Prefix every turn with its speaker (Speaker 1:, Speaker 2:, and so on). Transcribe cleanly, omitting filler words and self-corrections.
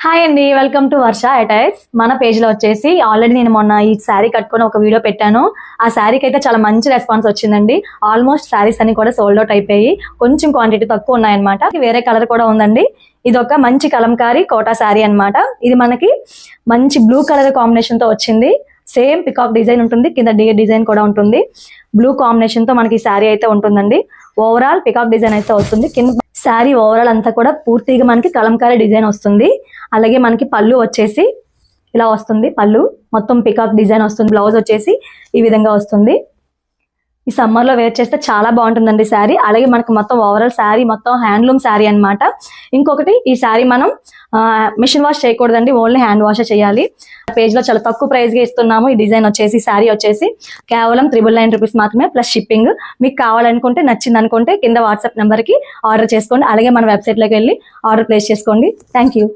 Speaker 1: Hi అండి, welcome to Varsha attires. మన page లో వచ్చేసి ఆల్రెడీ నేను మొన్న ఈ శారీ కట్టుకొని ఒక వీడియో పెట్టాను. ఆ శారీకి అయితే చాలా మంచి రెస్పాన్స్ వచ్చిందండి. ఆల్మోస్ట్ శారీస్ అన్ని కూడా సోల్డ్ అవుట్ అయిపోయి కొంచెం క్వాంటిటీ తక్కువ ఉన్నాయన్నమాట. వేరే కలర్ కూడా ఉందండి. ఇది ఒక మంచి కలంకారీ కోటా శారీ అన్నమాట. ఇది మనకి మంచి బ్లూ కలర్ కాంబినేషన్ తో వచ్చింది. సేమ్ పికాక్ డిజైన్ ఉంటుంది, కింద డియర్ డిజైన్ కూడా ఉంటుంది. బ్లూ కాంబినేషన్ తో మనకి శారీ అయితే ఉంటుందండి. ఓవరాల్ పికాక్ డిజైన్ అయితే వస్తుంది. కింద శారీ ఓవరాల్ అంతా కూడా పూర్తిగా మనకి కలంకారీ డిజైన్ వస్తుంది. అలాగే మనకి పళ్ళు వచ్చేసి ఇలా వస్తుంది. పళ్ళు మొత్తం పికాక్ డిజైన్ వస్తుంది. బ్లౌజ్ వచ్చేసి ఈ విధంగా వస్తుంది. ఈ సమ్మర్ లో వేర్ చేస్తే చాలా బాగుంటుందండి శారీ. అలాగే మనకి మొత్తం ఓవరాల్ శారీ మొత్తం హ్యాండ్లూమ్ శారీ అన్నమాట. ఇంకొకటి, ఈ శారీ మనం మిషన్ వాష్ చేయకూడదండి, ఓన్లీ హ్యాండ్ వాష్ చేయాలి. పేజ్ లో చాలా తక్కువ ప్రైస్ గా ఇస్తున్నాము. ఈ డిజైన్ వచ్చేసి శారీ వచ్చేసి కేవలం 999 రూపీస్ మాత్రమే, ప్లస్ షిప్పింగ్. మీకు కావాలనుకుంటే, నచ్చింది అనుకుంటే కింద వాట్సాప్ నెంబర్ కి ఆర్డర్ చేసుకోండి. అలాగే మన వెబ్సైట్ లోకి వెళ్ళి ఆర్డర్ ప్లేస్ చేసుకోండి. Thank you.